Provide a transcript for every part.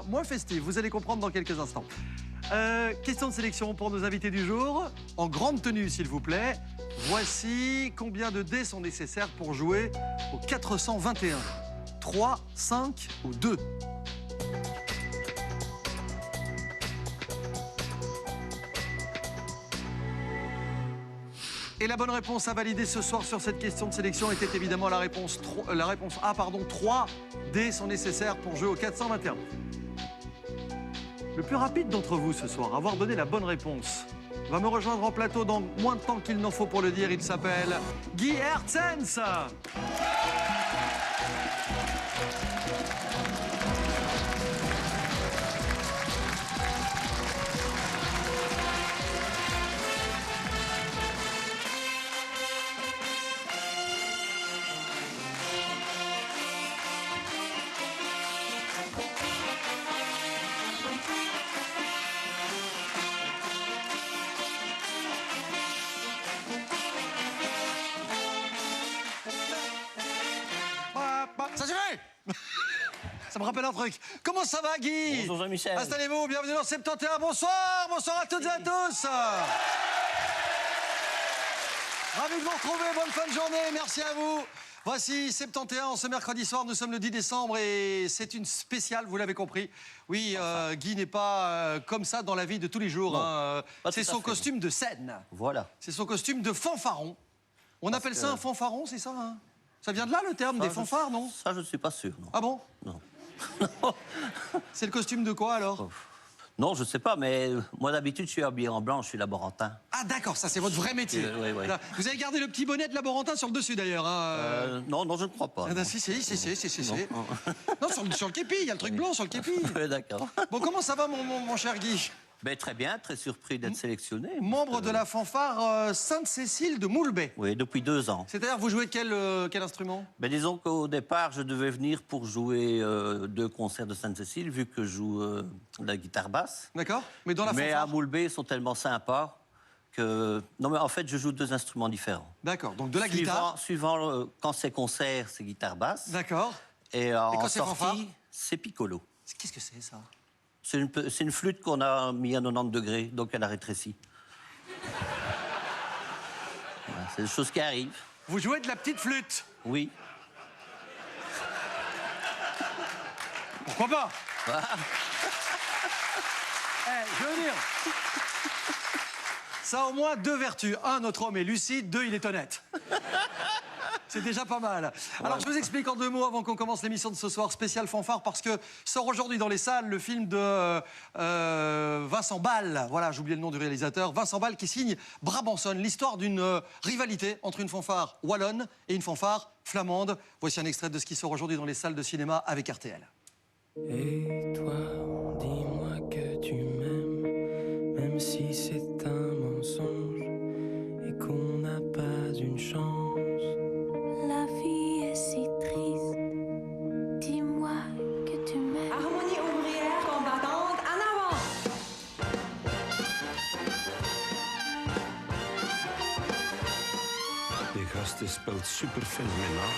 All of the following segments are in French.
Moins festif, vous allez comprendre dans quelques instants. Question de sélection pour nos invités du jour. En grande tenue, s'il vous plaît. Voici combien de dés sont nécessaires pour jouer au 421. 3, 5 ou 2? Et la bonne réponse à valider ce soir sur cette question de sélection était évidemment la réponse A, pardon. 3 dés sont nécessaires pour jouer au 421. Le plus rapide d'entre vous ce soir à avoir donné la bonne réponse va me rejoindre en plateau dans moins de temps qu'il n'en faut pour le dire. Il s'appelle Guy Hertzens. Ça suffit. Ça me rappelle un truc. Comment ça va, Guy? Bonjour Jean-Michel. Installez-vous, bienvenue dans 71. Bonsoir, bonsoir à toutes et à tous. Ravi de vous retrouver, bonne fin de journée, merci à vous. Voici 71, ce mercredi soir, nous sommes le 10 décembre et c'est une spéciale, vous l'avez compris. Oui, Guy n'est pas comme ça dans la vie de tous les jours. Hein. C'est son costume de scène. Voilà. C'est son costume de fanfaron. On appelle ça un fanfaron, c'est ça hein? Ça vient de là, le terme des fanfares, non? Ça, je ne suis pas sûr, non. Ah bon? Non. C'est le costume de quoi, alors? Non, je ne sais pas, mais moi, d'habitude, je suis habillé en blanc, je suis laborantin. Ah, d'accord, ça, c'est votre vrai métier. Oui, oui. Vous avez gardé le petit bonnet de laborantin sur le dessus, d'ailleurs. Hein. Non, je ne crois pas. Ah, si. Non, sur le képi, il y a le truc blanc sur le képi. Oui, d'accord. Bon, comment ça va, mon cher Guy? Ben, très bien, très surpris d'être sélectionné. Membre de la fanfare Sainte-Cécile de Moulbet. Oui, depuis 2 ans. C'est-à-dire, vous jouez quel instrument? Ben, disons qu'au départ, je devais venir pour jouer 2 concerts de Sainte-Cécile, vu que je joue la guitare basse. D'accord. Mais dans la fanfare? Mais à Moulbet, ils sont tellement sympas que... Non, mais en fait, je joue 2 instruments différents. D'accord, donc de la guitare. Suivant quand c'est concert, c'est guitare basse. D'accord. Et en quand c'est fanfare? sortie, c'est piccolo. Qu'est-ce que c'est, ça? C'est une flûte qu'on a mis à 90 degrés, donc elle a rétréci. Voilà, c'est des choses qui arrivent. Vous jouez de la petite flûte? Oui. Pourquoi pas? Je veux dire... Ça a au moins 2 vertus. 1, notre homme est lucide. 2, il est honnête. C'est déjà pas mal. Alors, je vous explique en 2 mots avant qu'on commence l'émission de ce soir, spéciale fanfare, parce que sort aujourd'hui dans les salles le film de Vincent Ball. Voilà, j'ai oublié le nom du réalisateur. Vincent Ball qui signe Brabanson, l'histoire d'une rivalité entre une fanfare wallonne et une fanfare flamande. Voici un extrait de ce qui sort aujourd'hui dans les salles de cinéma avec RTL. Et toi, dis-moi que tu m'aimes, même si c'est un mensonge et qu'on n'a pas une chance. La vie est si triste, dis-moi que tu m'aimes. Harmonie ouvrière combattante, en avant! Die gast speelt super fenomenaal.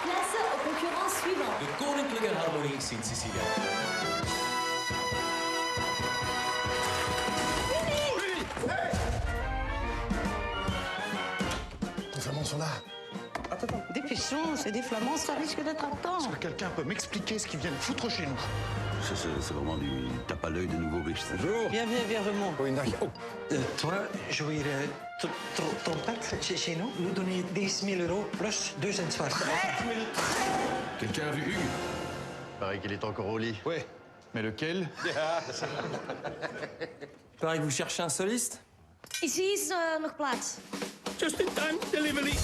Place au concurrent suivant. De Koninklijke Harmonie Sint-Cecilia. Les Flamands sont là. Attends, dépêchons, c'est des Flamands, ça risque d'être à temps. Est-ce que quelqu'un peut m'expliquer ce qu'ils viennent foutre chez nous? C'est vraiment du tape à l'œil de nouveau riche. Bonjour. Viens, remonte. Oh. Toi, jouer trompette chez nous, nous donner 10 000 € plus 2 cents zwart. Quelqu'un a vu Hugues? Paraît qu'il est encore au lit. Ouais, mais lequel? Pareil que vous cherchez un soliste? Ici is nog plaats. Just in time delivery.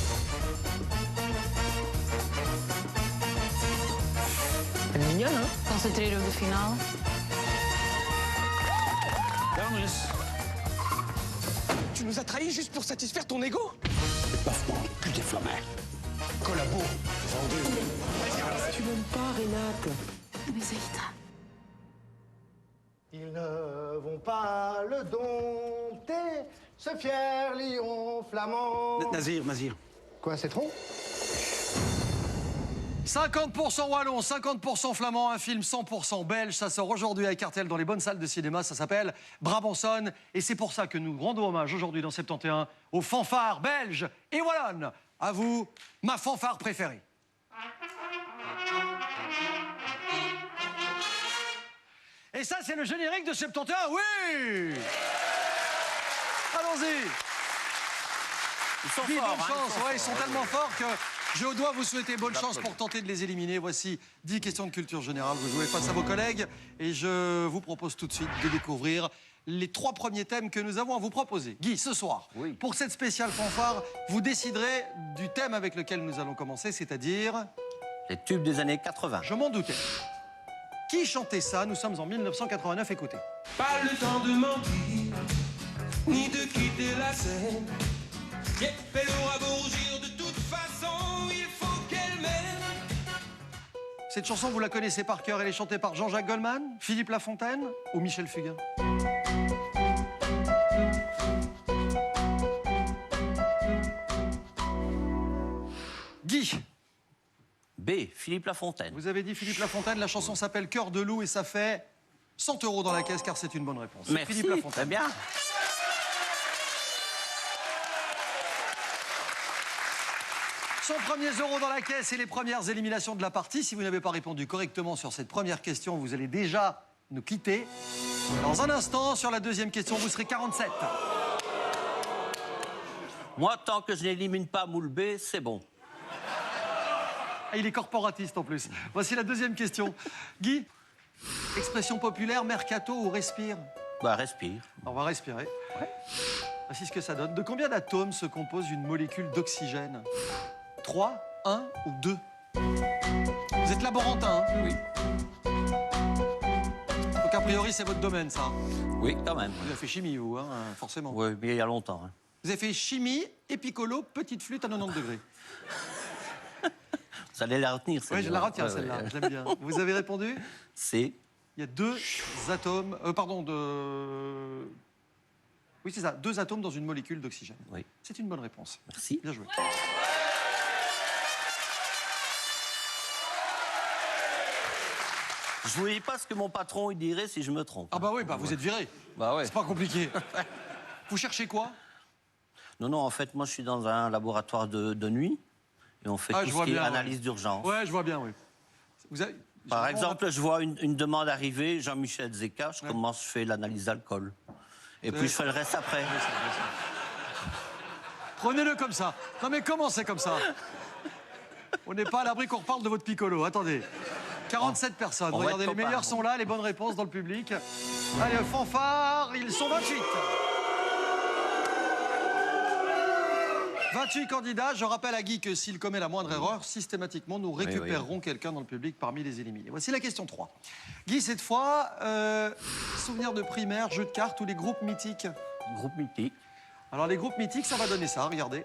Mignon, hein? Concentreer op de finale. Dames, Tu nous as trahis juste pour satisfaire ton ego? paf, plus des flammes. Collabo. Tu m'aimes pas, Renate. Mais Zaïda. Ils ne vont pas le dompter, ce fier lion flamand. Nazir. Quoi, c'est trop? 50% wallon, 50% flamand, un film 100% belge. Ça sort aujourd'hui à Cartel dans les bonnes salles de cinéma. Ça s'appelle Brabanson. Et c'est pour ça que nous rendons hommage aujourd'hui dans 71 aux fanfares belges et wallonnes. À vous, ma fanfare préférée. Et ça, c'est le générique de 71, oui! Allons-y! Ils sont Dis, forts, bonne hein, chance, ouais, ils sont forts, tellement oui. forts que je dois vous souhaiter bonne chance pour tenter de les éliminer. Voici 10 questions de culture générale. Vous jouez face à vos collègues et je vous propose tout de suite de découvrir les 3 premiers thèmes que nous avons à vous proposer. Guy, ce soir, Oui. pour cette spéciale fanfare, vous déciderez du thème avec lequel nous allons commencer, c'est-à-dire... Les tubes des années 80. Je m'en doutais. Qui chantait ça? Nous sommes en 1989, écoutez. Pas le temps de mentir, ni de quitter la scène. Elle aura beau rougir, de toute façon, il faut qu'elle m'aime. Cette chanson, vous la connaissez par cœur, elle est chantée par Jean-Jacques Goldman, Philippe Lafontaine ou Michel Fugain? Guy, B. Philippe Lafontaine. vous avez dit Philippe Lafontaine, la chanson s'appelle Cœur de loup et ça fait 100 € dans la caisse car c'est une bonne réponse. Merci, Philippe très Lafontaine. bien. Son premier euro dans la caisse et les premières éliminations de la partie. Si vous n'avez pas répondu correctement sur cette première question, vous allez déjà nous quitter. Dans un instant, sur la deuxième question, vous serez 47. Moi, tant que je n'élimine pas Moule B, c'est bon. Ah, il est corporatiste en plus. Voici la deuxième question. Guy, expression populaire, mercato ou respire? Bah, respire. On va respirer. Voici ce que ça donne. De combien d'atomes se compose une molécule d'oxygène? 3, 1 ou 2? Vous êtes laborantin, hein? Oui. Donc a priori, c'est votre domaine, ça. Oui, quand même. Vous avez fait chimie, vous, hein, forcément. Oui, mais il y a longtemps. Hein. Vous avez fait chimie et piccolo, petite flûte à 90 degrés. Vous allez la retenir, Oui, celle-là. je la retiens, Ouais, celle-là. ouais. Je l'aime bien. Vous avez répondu? C. Il y a 2 atomes... Oui, c'est ça. 2 atomes dans une molécule d'oxygène. Oui. C'est une bonne réponse. Merci. Bien joué. Je vous dis pas ce que mon patron il dirait si je me trompe. Ah bah oui, bah vous êtes viré. Bah ouais. C'est pas compliqué. Vous cherchez quoi? Non, non, en fait, moi, je suis dans un laboratoire de nuit et on fait Ah, tout je ce vois qui est bien, analyse d'urgence. Ouais, je vois bien, oui. Vous avez... Par exemple, je vois une demande arriver, Jean-Michel Zeka, je Ouais. commence, je fais l'analyse d'alcool. Et puis, je fais le reste après. Prenez-le comme ça. Non mais comment c'est comme ça? On n'est pas à l'abri qu'on reparle de votre piccolo. Attendez. 47 personnes. on va Regardez, être les copains, meilleurs bon. sont là, les bonnes réponses dans le public. Allez, fanfare, ils sont 28. 28 candidats. Je rappelle à Guy que s'il commet la moindre erreur, systématiquement, nous récupérerons quelqu'un dans le public parmi les éliminés. Voici la question 3. Guy, cette fois, souvenir de primaire, jeu de cartes ou les groupes mythiques? Groupe mythique. Alors, les groupes mythiques, ça va donner ça, regardez.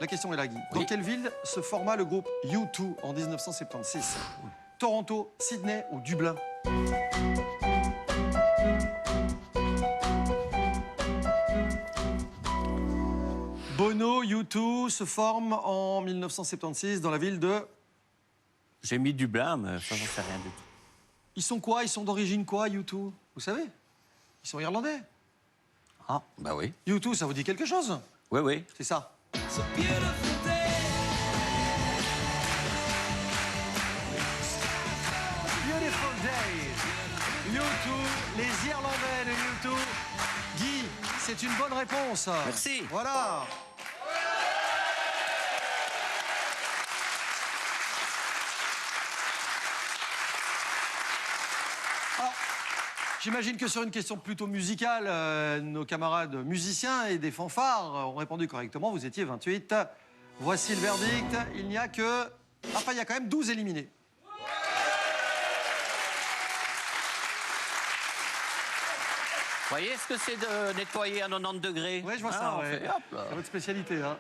La question est là, Guy. Dans Oui. quelle ville se forma le groupe U2 en 1976? Toronto, Sydney ou Dublin? Bono, U2 se forment en 1976 dans la ville de... J'ai mis Dublin, mais ça, j'en sais rien du tout. Ils sont quoi? Ils sont d'origine quoi, U2? Vous savez? Ils sont irlandais. Ah, bah oui. U2, ça vous dit quelque chose? Oui, oui. C'est ça. So beautiful day. Beautiful Day. U2, les Irlandais de U2. Guy, c'est une bonne réponse. Merci. Voilà. Alors, j'imagine que sur une question plutôt musicale, nos camarades musiciens et des fanfares ont répondu correctement. Vous étiez 28. Voici le verdict. Il n'y a que... Enfin, il y a quand même 12 éliminés. Vous voyez ce que c'est de nettoyer à 90 degrés? Oui, je vois Ah, ça. on Ouais. fait, hop là. C'est votre spécialité. Hein.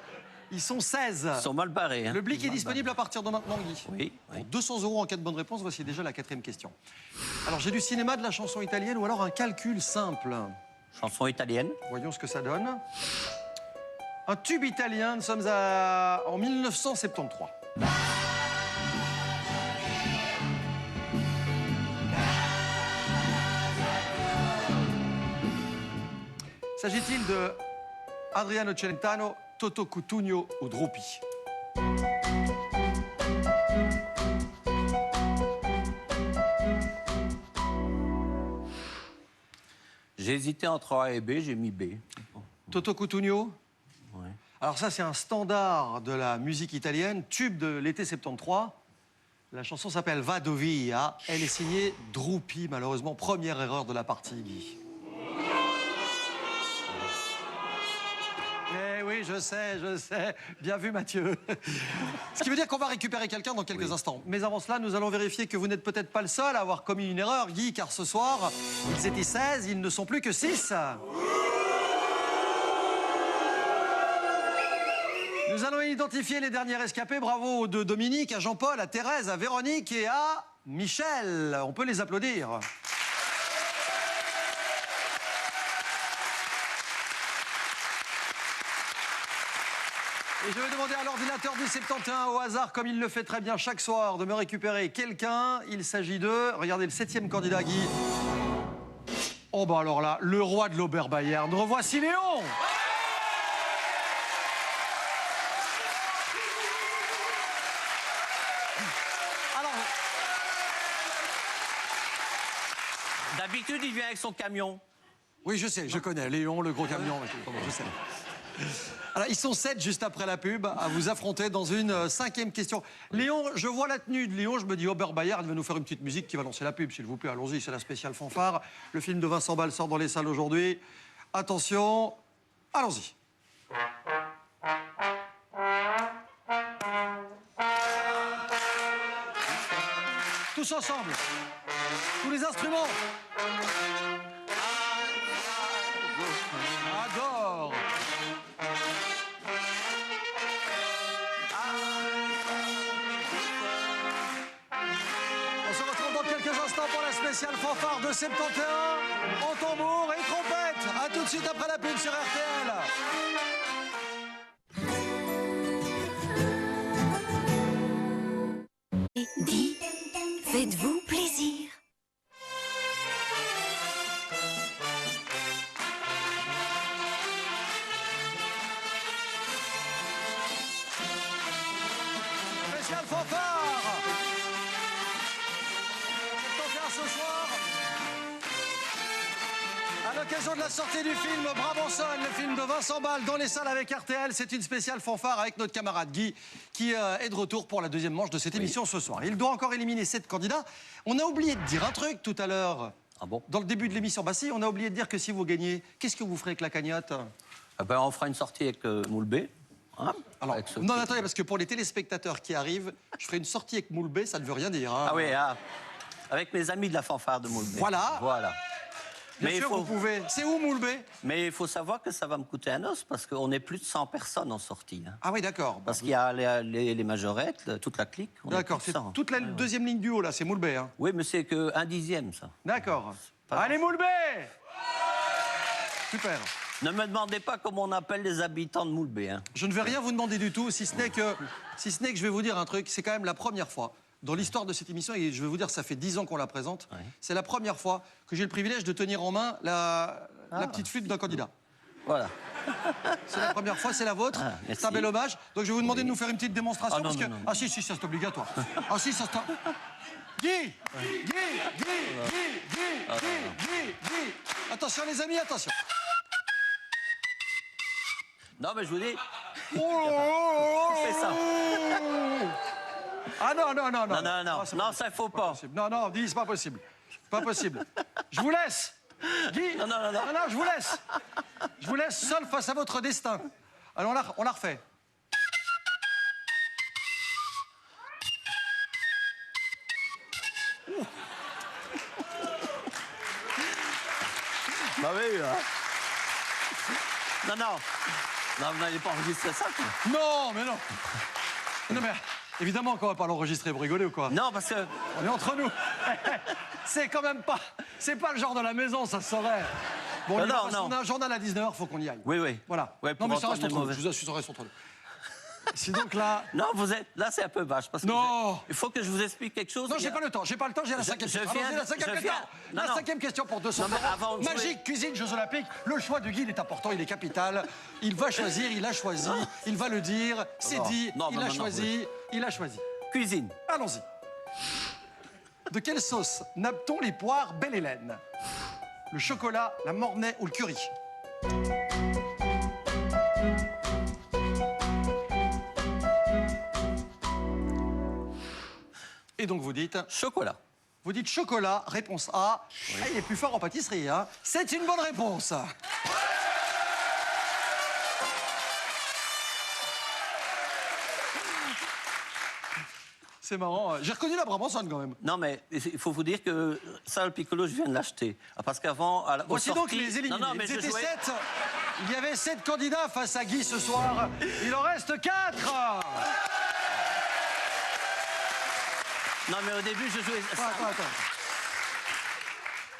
Ils sont 16. Ils sont mal barrés. Hein. Le blic est Mal disponible à partir de maintenant, Guy. barrés. Oui, Pour oui. 200 € en cas de bonne réponse, voici déjà la 4e question. Alors, j'ai du cinéma, de la chanson italienne ou alors un calcul simple. Chanson italienne. Voyons ce que ça donne. Un tube italien, nous sommes en 1973. S'agit-il de Adriano Celentano, Toto Cutugno ou Drupi? J'ai hésité entre A et B, j'ai mis B. Toto Cutugno? Ouais. Alors ça, c'est un standard de la musique italienne, tube de l'été 73. La chanson s'appelle Vado Via. Elle est signée Drupi, malheureusement. Première erreur de la partie, Guy. Eh oui, je sais. Bien vu, Mathieu. Ce qui veut dire qu'on va récupérer quelqu'un dans quelques instants. Mais avant cela, nous allons vérifier que vous n'êtes peut-être pas le seul à avoir commis une erreur, Guy, car ce soir, ils étaient 16, ils ne sont plus que 6. Nous allons identifier les derniers rescapés. Bravo aux deux Dominique, à Jean-Paul, à Thérèse, à Véronique et à Michel. On peut les applaudir. Et je vais demander à l'ordinateur du 71 au hasard, comme il le fait très bien chaque soir, de me récupérer quelqu'un. Il s'agit de... Regardez le 7e candidat, Guy. Oh bah alors là, le roi de l'Oberbayern. Revoici Léon. Alors... D'habitude, il vient avec son camion. Oui, je sais, je connais. Léon, le gros camion, je sais. Alors, ils sont 7 juste après la pub à vous affronter dans une 5e question. Léon, je vois la tenue de Léon, je me dis Oberbayern va nous faire une petite musique qui va lancer la pub, s'il vous plaît. Allons-y, c'est la spéciale fanfare. Le film de Vincent Ball sort dans les salles aujourd'hui. Attention, allons-y. Tous ensemble, tous les instruments. Adore. On se retrouve dans quelques instants pour la spéciale fanfare de 71 en tambour et trompette. A tout de suite après la pub sur RTL. Dis, faites-vous plaisir. Spéciale fanfare. Ce soir, à l'occasion de la sortie du film Brabanson, le film de Vincent Ball dans les salles avec RTL, c'est une spéciale fanfare avec notre camarade Guy qui est de retour pour la deuxième manche de cette émission ce soir. Il doit encore éliminer 7 candidats. On a oublié de dire un truc tout à l'heure. Ah bon? Dans le début de l'émission, bah si, on a oublié de dire que si vous gagnez, qu'est-ce que vous ferez avec la cagnotte? Ah ben, on fera une sortie avec Moule B. Hein? Alors, Avec ce non, petit- attendez, parce que pour les téléspectateurs qui arrivent, je ferai une sortie avec Moule B, ça ne veut rien dire. Hein. Ah oui, ah. Avec mes amis de la fanfare de Moule B. Voilà. Voilà. Bien Mais sûr, vous pouvez. C'est où Moule B? Mais il faut savoir que ça va me coûter un os parce qu'on est plus de 100 personnes en sortie. Hein. Ah oui, d'accord. Parce qu'il y a les majorettes, toute la clique. on est D'accord, plus de c'est 100. toute la deuxième ligne du haut, là, c'est Moule B. Hein. Oui, mais c'est qu'un dixième, ça. D'accord. pas Allez, Moule B! Super. Ne me demandez pas comment on appelle les habitants de Moule B. Hein. Je ne vais rien vous demander du tout, si ce n'est que je vais vous dire un truc. C'est quand même la première fois dans l'histoire de cette émission, et je vais vous dire, ça fait 10 ans qu'on la présente, c'est la première fois que j'ai le privilège de tenir en main la petite flûte d'un candidat. Voilà. C'est la première fois, c'est la vôtre. Ah, merci. C'est un bel hommage. Donc je vais vous demander de nous faire une petite démonstration. Ah, non, parce que... non, non. Ah si, ça c'est obligatoire. Ah si, ça c'est... Guy, Guy. Attention les amis, attention. Non, mais je vous dis, Fais fais ça. Ah non. Non, non, non. Ah, c'est Non, pas ça, il faut possible. pas. Possible. Non, dis, c'est pas possible. Pas possible. Je vous laisse. Guy. Non, je vous laisse. Je vous laisse seul face à votre destin. Alors, on la refait. Bah oui, hein. Non, vous n'allez pas enregistrer ça, quoi. Non, mais non. Non, mais évidemment qu'on va pas l'enregistrer, vous rigolez ou quoi? Non, parce que... On est entre nous. C'est quand même pas... C'est pas le genre de la maison, ça se saurait. Bon, on y va, parce qu'on a un journal à 19h, faut qu'on y aille. Oui. Voilà. Ouais, non, pour mais ça entendre reste les entre nous. mauvais. Je vous assure, ça reste entre nous. C'est donc là... Non, vous êtes... Là, c'est un peu vache. Parce que Non. il faut que je vous explique quelque chose. Non, j'ai pas le temps, j'ai pas le temps, j'ai la cinquième question. Allons-y, la cinquième question. La cinquième question pour 200 Non, mais euros. avant de jouer- Magique, cuisine, Jeux Olympiques. Le choix de Guy, il est important, il est capital. Il va choisir, il a choisi, il va le dire. C'est Non. dit, Non, il non, a non, choisi, il a choisi. Cuisine. Allons-y. De quelle sauce nappe-t-on les poires Belle Hélène? Le chocolat, la mornay ou le curry? Et donc vous dites... Chocolat. Vous dites chocolat, réponse A. Ah, il est plus fort en pâtisserie, hein. C'est une bonne réponse. C'est marrant. J'ai reconnu la Brabançonne quand même. Non, mais il faut vous dire que ça, le piccolo, je viens de l'acheter. Parce qu'avant... Voici donc les éliminés. Non, mais Ils je étaient jouais... 7. Il y avait 7 candidats face à Guy ce soir. Il en reste 4. Non, mais au début, je jouais... Attends.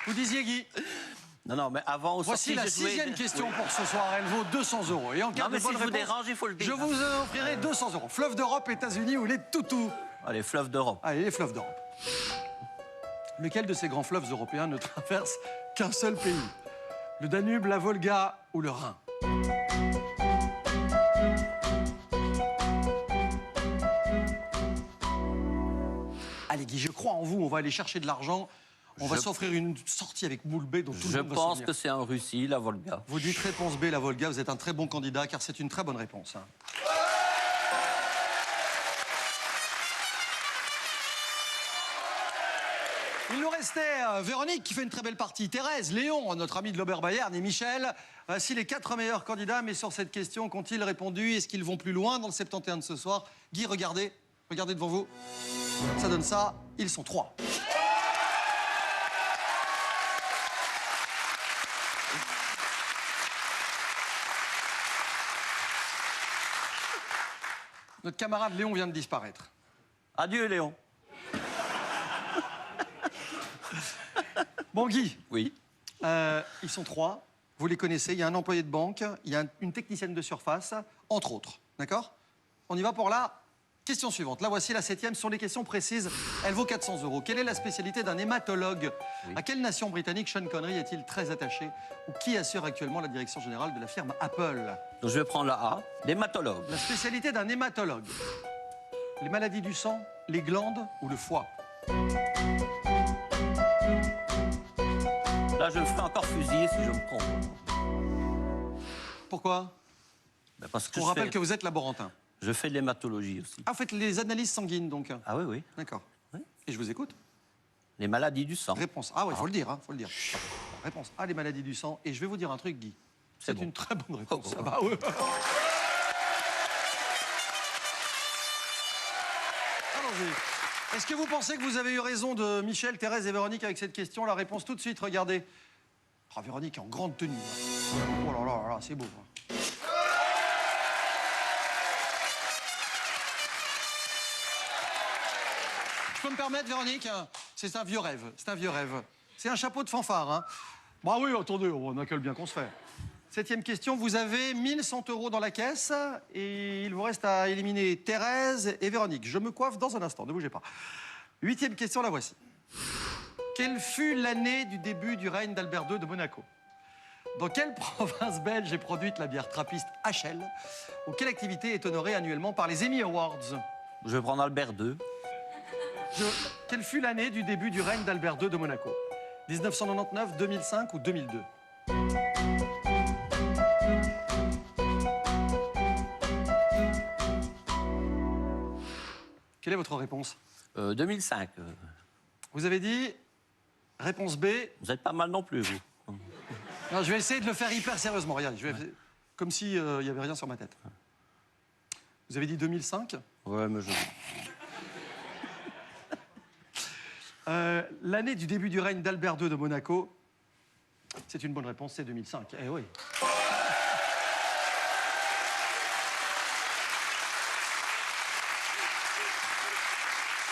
Vous disiez Guy. Non, mais avant, au Voici sorties, la je jouais... 6e question pour ce soir. Elle vaut 200 €. Et en cas Non, mais de bonne si je vous réponse, dérange, il faut le dire. je vous offrirai 200 €. Fleuve d'Europe, États-Unis ou les toutous? Allez, fleuve d'Europe. Allez, les fleuves d'Europe. Lequel de ces grands fleuves européens ne traverse qu'un seul pays? Le Danube, la Volga ou le Rhin? Allez, Guy, je crois en vous. On va aller chercher de l'argent. On va s'offrir une sortie avec moule B dont tout le Je monde va se pense souvenir. que c'est en Russie, la Volga. Vous dites réponse B, la Volga. Vous êtes un très bon candidat, car c'est une très bonne réponse. Hein. Il nous restait Véronique qui fait une très belle partie, Thérèse, Léon, notre ami de l'Oberbayern et Michel. Voici les 4 meilleurs candidats, mais sur cette question, qu'ont-ils répondu? Est-ce qu'ils vont plus loin dans le 71 de ce soir? Guy, regardez devant vous. Ça donne ça, ils sont 3. Notre camarade Léon vient de disparaître. Adieu, Léon. Bon, Guy, Oui. ils sont 3. Vous les connaissez. Il y a un employé de banque, il y a une technicienne de surface, entre autres. D'accord? On y va pour la question suivante. La voici, la 7e. Ce sont les questions précises. Elle vaut 400 €. Quelle est la spécialité d'un hématologue? À quelle nation britannique Sean Connery est-il très attaché? Ou qui assure actuellement la direction générale de la firme Apple? Donc je vais prendre la A. L'hématologue. La spécialité d'un hématologue. Les maladies du sang, les glandes ou le foie? Là, je me ferai encore fusiller si je me trompe. Pourquoi? Ben parce que Je vous rappelle que vous êtes laborantin. je fais de l'hématologie aussi. Ah, vous faites les analyses sanguines, donc. Ah oui, oui. D'accord. Oui. Et je vous écoute. Les maladies du sang. Réponse A, il faut le dire, hein, faut le dire. Réponse A, les maladies du sang. Et je vais vous dire un truc, Guy. C'est bon. une très bonne réponse. Oh, Ça oh. va, ouais. Allons-y. Est-ce que vous pensez que vous avez eu raison de Michel, Thérèse et Véronique avec cette question? La réponse tout de suite, regardez. Ah, Véronique est en grande tenue. Hein. Oh là là, là, c'est beau. Hein. Je peux me permettre, Véronique? C'est un vieux rêve. C'est un vieux rêve. C'est un chapeau de fanfare. Hein. Bah oui, attendez, on a que le bien qu'on se fait. 7e question, vous avez 1100 € dans la caisse et il vous reste à éliminer Thérèse et Véronique. Je me coiffe dans un instant, ne bougez pas. 8e question, la voici. Quelle fut l'année du début du règne d'Albert II de Monaco? Dans quelle province belge est produite la bière trappiste HL? Ou quelle activité est honorée annuellement par les Emmy Awards? Je vais prendre Albert II. Quelle fut l'année du début du règne d'Albert II de Monaco? 1999, 2005 ou 2002? Quelle est votre réponse? 2005. Vous avez dit réponse B. Vous êtes pas mal non plus, vous. Non, je vais essayer de le faire hyper sérieusement. Regarde, comme s'il n'y avait rien sur ma tête. Vous avez dit 2005? Ouais, mais je... L'année du début du règne d'Albert II de Monaco, c'est une bonne réponse, c'est 2005. Eh oui.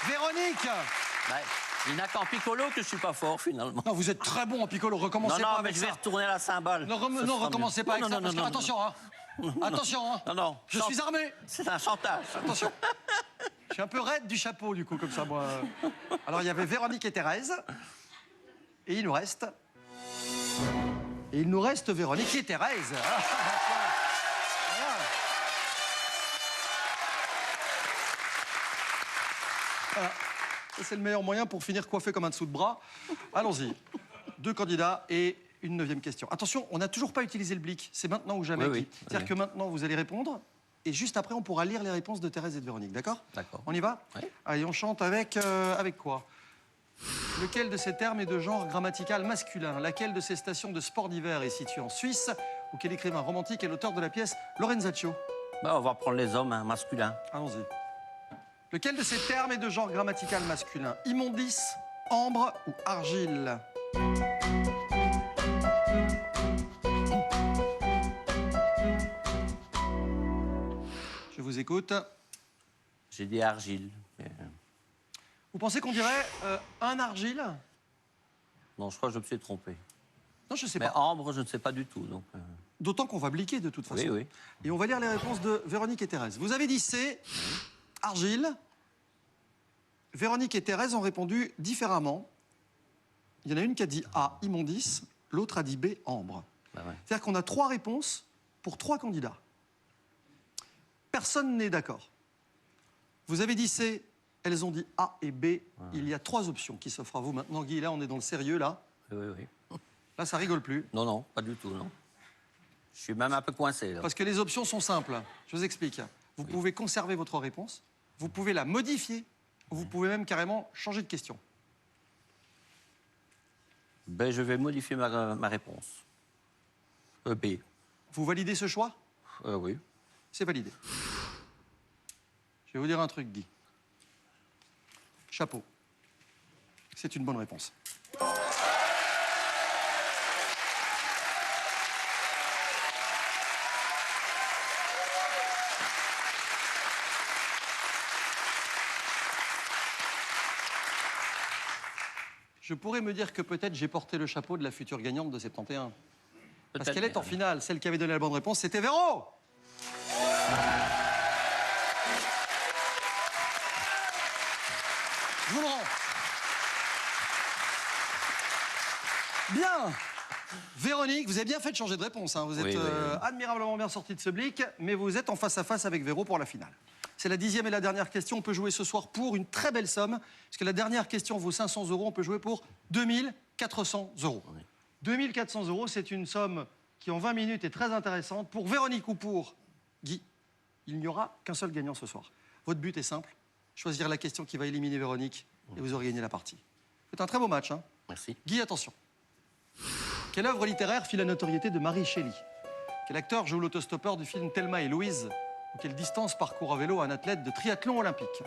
Véronique! Ouais. Il n'a qu'en piccolo que je suis pas fort, finalement. Non, vous êtes très bon en piccolo, recommencez Non, pas non, mais avec je vais ça. retourner à la cymbale. Non, recommencez pas avec ça, parce que, attention, hein, Attention, hein. Non, non. Je suis armé. C'est un chantage. Attention. Je suis un peu raide du chapeau, du coup, comme ça, moi. Alors, il y avait Véronique et Thérèse. Et il nous reste... Véronique et Thérèse. Voilà. Ça, c'est le meilleur moyen pour finir coiffé comme un dessous de bras. Allons-y. 2 candidats et une 9e question. Attention, on n'a toujours pas utilisé le blic. C'est maintenant ou jamais. Oui. C'est-à-dire que maintenant, vous allez répondre. Et juste après, on pourra lire les réponses de Thérèse et de Véronique. D'accord? D'accord. On y va? Oui. Allez, on chante avec quoi? Lequel de ces termes est de genre grammatical masculin? Laquelle de ces stations de sport d'hiver est située en Suisse? Ou quel écrivain romantique est l'auteur de la pièce Lorenzaccio? Bah, on va prendre les hommes hein, masculins. Allons-y. Lequel de ces termes est de genre grammatical masculin? Immondice, ambre ou argile? Je vous écoute. J'ai dit argile. Vous pensez qu'on dirait un argile? Non, je crois que je me suis trompé. Non, je sais Mais pas. ambre, je ne sais pas du tout. Donc, D'autant qu'on va bliquer de toute façon. Oui. Et on va lire les réponses de Véronique et Thérèse. Vous avez dit C, argile. Véronique et Thérèse ont répondu différemment. Il y en a une qui a dit A, immondice. L'autre a dit B, ambre. Bah ouais. C'est-à-dire qu'on a 3 réponses pour 3 candidats. Personne n'est d'accord. Vous avez dit C, elles ont dit A et B. Il y a 3 options qui s'offrent à vous maintenant. Guy, là, on est dans le sérieux, là. Oui. Là, ça rigole plus. Non, pas du tout, non. Je suis même un peu coincé, là. Parce que les options sont simples. Je vous explique. Vous pouvez conserver votre réponse, vous pouvez la modifier, ou vous pouvez même carrément changer de question. Ben, je vais modifier ma réponse. B. Vous validez ce choix? Oui. C'est validé. Je vais vous dire un truc, Guy. Chapeau. C'est une bonne réponse. Je pourrais me dire que peut-être j'ai porté le chapeau de la future gagnante de 71. Parce qu'elle est en finale. Celle qui avait donné la bonne réponse, c'était Véro. Je vous le rends. Bien. Véronique, vous avez bien fait de changer de réponse. Hein. Vous êtes Oui. admirablement bien sorti de ce blic, mais vous êtes en face à face avec Véro pour la finale. C'est la 10e et la dernière question. On peut jouer ce soir pour une très belle somme, puisque la dernière question vaut 500 €. On peut jouer pour 2400 €. Oui. 2400 €, c'est une somme qui, en 20 minutes, est très intéressante. Pour Véronique ou pour Guy, il n'y aura qu'un seul gagnant ce soir. Votre but est simple, choisir la question qui va éliminer Véronique, et vous aurez gagné la partie. C'est un très beau match. Hein. Merci. Guy, attention. Quelle œuvre littéraire fit la notoriété de Mary Shelley? Quel acteur joue l'autostoppeur du film Thelma et Louise? Ou quelle distance parcourt à vélo un athlète de triathlon olympique?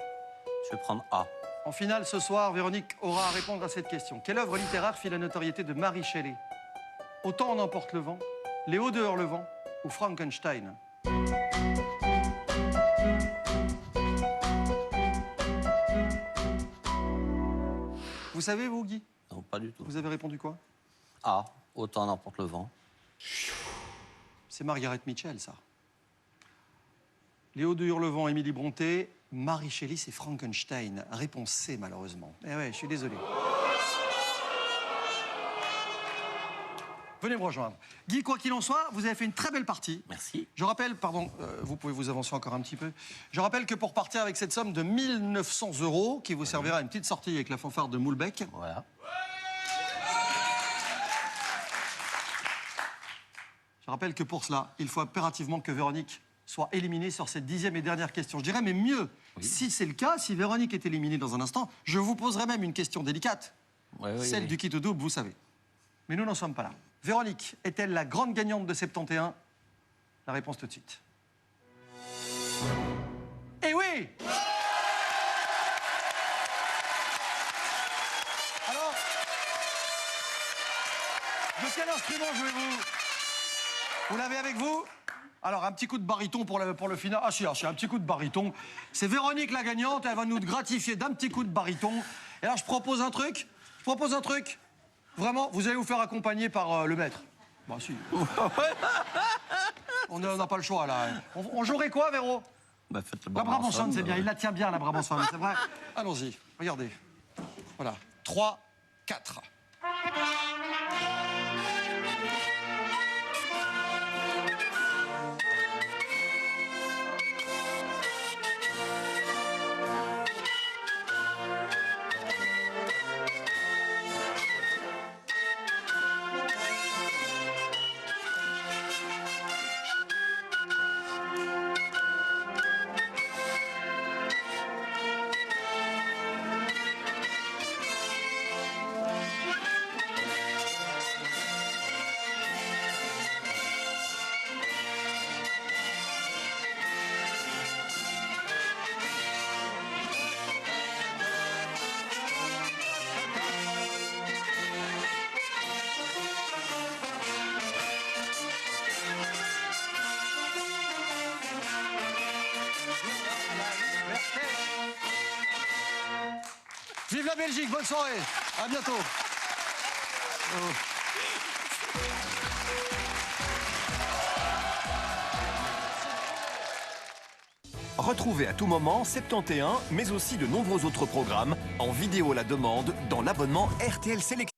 Je vais prendre A. En finale, ce soir, Véronique aura à répondre à cette question. Quelle œuvre littéraire fit la notoriété de Mary Shelley? Autant en emporte le vent, Les Hauts dehors le vent ou Frankenstein? Vous savez, vous, Guy? Non, pas du tout. Vous avez répondu quoi? A. Autant n'emporte le vent. C'est Margaret Mitchell, ça. Léo de Hurlevent, Émilie Brontë, Mary Shelley, c'est Frankenstein. Réponse C, malheureusement. Eh ouais, je suis désolé. Venez me rejoindre. Guy, quoi qu'il en soit, vous avez fait une très belle partie. Merci. Je rappelle, pardon, vous pouvez vous avancer encore un petit peu. Je rappelle que pour partir avec cette somme de 1900 € qui vous servira à une petite sortie avec la fanfare de Moulbec, Voilà. je rappelle que pour cela, il faut impérativement que Véronique soit éliminée sur cette 10e et dernière question. Je dirais, mais mieux, si c'est le cas, si Véronique est éliminée dans un instant, je vous poserai même une question délicate. Celle du kit ou double, vous savez. Mais nous n'en sommes pas là. Véronique est-elle la grande gagnante de 71? La réponse tout de suite. Eh oui! Alors, de quel instrument jouez-vous? Vous l'avez avec vous? Alors, un petit coup de baryton pour le final. Ah, si, un petit coup de baryton. C'est Véronique la gagnante, elle va nous gratifier d'un petit coup de baryton. Et là, je propose un truc. Vraiment, vous allez vous faire accompagner par le maître. Bah, si. On n'a pas le choix, là. On jouerait quoi, Véro? Bah, faites le La Brabançonne, c'est bien. ouais. Il la tient bien, la Brabançonne, c'est vrai. Allons-y, regardez. Voilà. 3, 4. Vive la Belgique, bonne soirée. À bientôt. Retrouvez à tout moment 71, mais aussi de nombreux autres programmes en vidéo à la demande dans l'abonnement RTL Sélection.